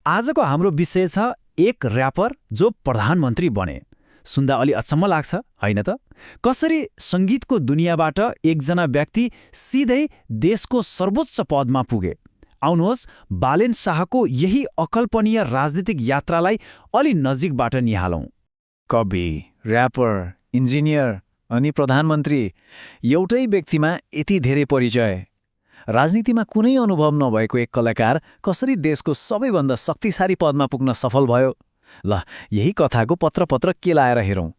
आजको हाम्रो विषय छ एक र्यापर जो प्रधानमन्त्री बने। सुन्दा अलि अचम्म लाग्छ, होइन त? कसरी सङ्गीतको दुनियाँबाट एकजना व्यक्ति सिधै देशको सर्वोच्च पदमा पुगे। आउनुहोस् बालेन शाहको यही अकल्पनीय राजनीतिक यात्रालाई अलि नजिकबाट निहालौँ। कवि, र्यापर, इन्जिनियर अनि प्रधानमन्त्री एउटै व्यक्तिमा यति धेरै परिचय। राजनीतिमा कुनै अनुभव नभएको एक कलाकार कसरी देशको सबैभन्दा शक्तिशाली पदमा पुग्न सफल भयो? ल, यही कथाको पत्र केलाएर हेरौँ।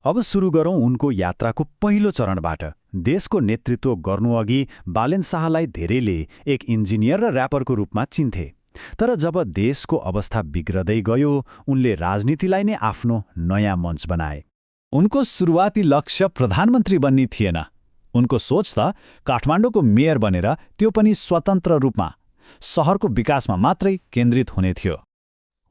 अब सुरु गरौँ उनको यात्राको पहिलो चरणबाट। देशको नेतृत्व गर्नुअघि बालेन शाहलाई धेरैले एक इन्जिनियर र र्यापरको रूपमा चिन्थे। तर जब देशको अवस्था बिग्रदै गयो, उनले राजनीतिलाई नै आफ्नो नयाँ मञ्च बनाए। उनको सुरुवाती लक्ष्य प्रधानमन्त्री बन्ने थिएन। उनको सोच त काठमाडौँको मेयर बनेर, त्यो पनि स्वतन्त्र रूपमा, सहरको विकासमा मात्रै केन्द्रित हुने थियो।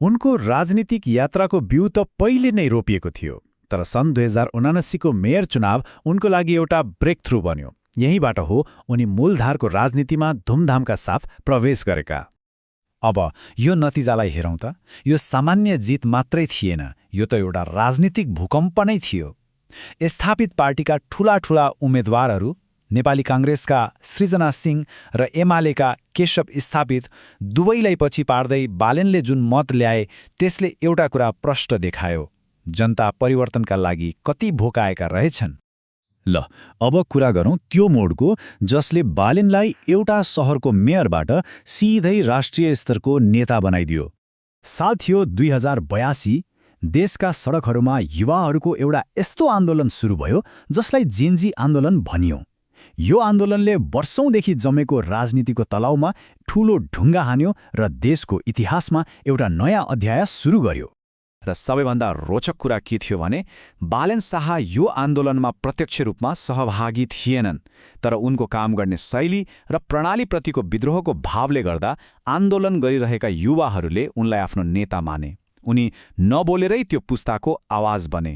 उनको राजनीतिक यात्राको बिउ त पहिले नै रोपिएको थियो। तर सन् 2079 को मेयर चुनाव उनको लागि एउटा ब्रेक थ्रु बन्यो। यहीँबाट हो उनी मूलधारको राजनीतिमा धुमधामका साथ प्रवेश गरेका। अब यो नतिजालाई हेरौँ त। यो सामान्य जित मात्रै थिएन, यो त एउटा राजनीतिक भूकम्प नै थियो। स्थापित पार्टीका ठूला उम्मेदवारहरू, नेपाली काङ्ग्रेसका सृजना सिंह र एमालेका केशव स्थापित, दुवैलाई पछि पार्दै बालेनले जुन मत ल्याए त्यसले एउटा कुरा प्रष्ट देखायो: जनता परिवर्तनका लागि कति भोकाएका रहेछन्। ल, अब कुरा गरौँ त्यो मोडको जसले बालेनलाई एउटा सहरको मेयरबाट सिधै राष्ट्रिय स्तरको नेता बनाइदियो। साल थियो 2082। देशका सडकहरूमा युवाहरूको एउटा यस्तो आन्दोलन सुरु भयो जसलाई जेनजी आन्दोलन भनियो। यो आन्दोलनले वर्षौंदेखि जमेको राजनीतिको तलाउमा ठूलो ढुङ्गा हान्यो र देशको इतिहासमा एउटा नयाँ अध्याय सुरु गर्यो। र सबैभन्दा रोचक कुरा के थियो भने बालेन शाह यो आन्दोलनमा प्रत्यक्ष रूपमा सहभागी थिएनन्, तर उनको काम गर्ने शैली र प्रणालीप्रतिको विद्रोहको भावले गर्दा आन्दोलन गरिरहेका युवाहरूले उनलाई आफ्नो नेता माने। उनी नबोलेरै त्यो पुस्ताको आवाज बने।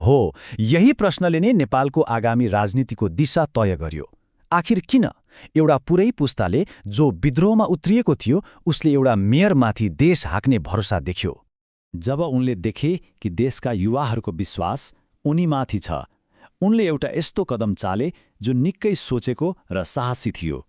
हो, यही प्रश्नले नै नेपालको आगामी राजनीतिको दिशा तय गर्यो। आखिर किन एउटा पुरै पुस्ताले जो विद्रोहमा उत्रिएको थियो उसले एउटा मेयरमाथि देश हाँक्ने भरोसा देख्यो? जब उनले देखे कि देशका युवाहरूको विश्वास उनीमाथि छ, उनले एउटा यस्तो कदम चाले जो निकै सोचेको र साहसी थियो।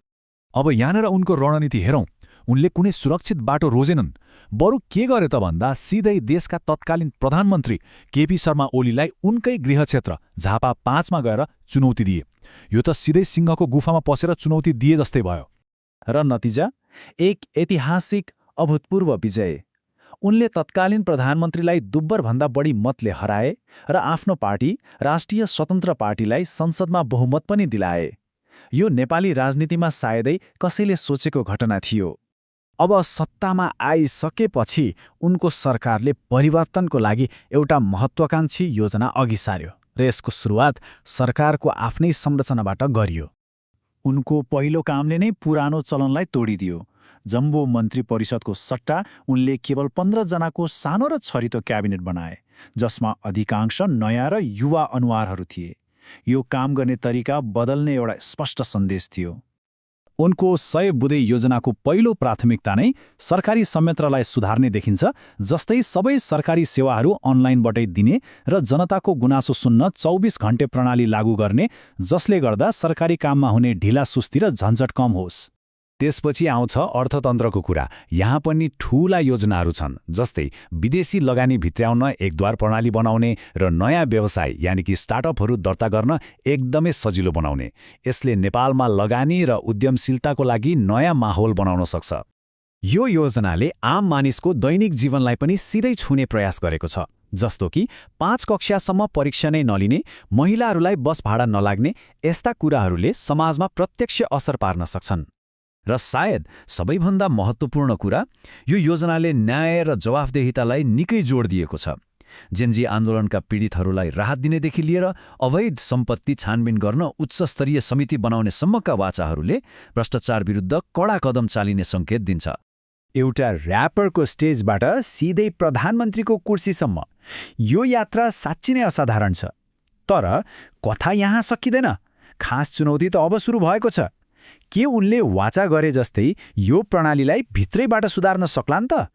अब यहाँनिर उनको रणनीति हेरौँ। उनले कुनै सुरक्षित बाटो रोजेनन्, बरु के गरे त भन्दा सिधै देशका तत्कालीन प्रधानमन्त्री केपी शर्मा ओलीलाई उनकै गृह क्षेत्र झापा 5 मा गएर चुनौती दिए। यो त सिधै सिंहको गुफामा पसेर चुनौती दिए जस्तै भयो। र नतिजा एक ऐतिहासिक अभूतपूर्व विजय। उनले तत्कालीन प्रधानमन्त्रीलाई दुब्बरभन्दा बढी मतले हराए र आफ्नो पार्टी राष्ट्रिय स्वतन्त्र पार्टीलाई संसदमा बहुमत पनि दिलाए। यो नेपाली राजनीतिमा सायदै कसैले सोचेको घटना थियो। अब सत्तामा आइसकेपछि उनको सरकारले परिवर्तनको लागि एउटा महत्त्वाकांक्षी योजना अघि सार्यो र यसको सुरुवात सरकारको आफ्नै संरचनाबाट गरियो। उनको पहिलो कामले नै पुरानो चलनलाई तोडिदियो। जम्बो मन्त्री परिषदको सट्टा उनले केवल 15 जनाको सानो र छरितो क्याबिनेट बनाए, जसमा अधिकांश नयाँ र युवा अनुहारहरू थिए। यो काम गर्ने तरिका बदल्ने एउटा स्पष्ट सन्देश थियो। उनको 100 बुँदे योजनाको पहिलो प्राथमिकता नै सरकारी संयन्त्रलाई सुधार्ने देखिन्छ, जस्तै सबै सरकारी सेवाहरू अनलाइनबाटै दिने र जनताको गुनासो सुन्न 24 घण्टे प्रणाली लागू गर्ने, जसले गर्दा सरकारी काममा हुने ढिला सुस्ती र झन्झट कम होस्। त्यसपछि आउँछ अर्थतन्त्रको कुरा। यहाँ पनि ठूला योजनाहरू छन्, जस्तै विदेशी लगानी भित्र्याउन एकद्वार प्रणाली बनाउने र नयाँ व्यवसाय यानि कि स्टार्टअपहरू दर्ता गर्न एकदमै सजिलो बनाउने। यसले नेपालमा लगानी र उद्यमशीलताको लागि नयाँ माहौल बनाउन सक्छ। यो योजनाले आम मानिसको दैनिक जीवनलाई पनि सिधै छुने प्रयास गरेको छ, जस्तो कि 5 कक्षासम्म परीक्षा नै नलिने, महिलाहरूलाई बस भाडा नलाग्ने, यस्ता कुराहरूले समाजमा प्रत्यक्ष असर पार्न सक्छन्। र सायद सबैभन्दा महत्त्वपूर्ण कुरा, यो योजनाले न्याय र जवाफदेहितालाई निकै जोड दिएको छ। जेनजी आन्दोलनका पीडितहरूलाई राहत दिनेदेखि लिएर अवैध सम्पत्ति छानबिन गर्न उच्चस्तरीय समिति बनाउने सम्मका वाचाहरूले भ्रष्टाचार विरुद्ध कडा कदम चालिने सङ्केत दिन्छ। एउटा र्यापरको स्टेजबाट सिधै प्रधानमन्त्रीको कुर्सीसम्म यो यात्रा साँच्चै नै असाधारण छ। तर कथा यहाँ सकिँदैन। खास चुनौती त अब सुरु भएको छ। के उनले वाचा गरे जस्तै यो प्रणालीलाई भित्रैबाट सुधार्न सक्लान् त?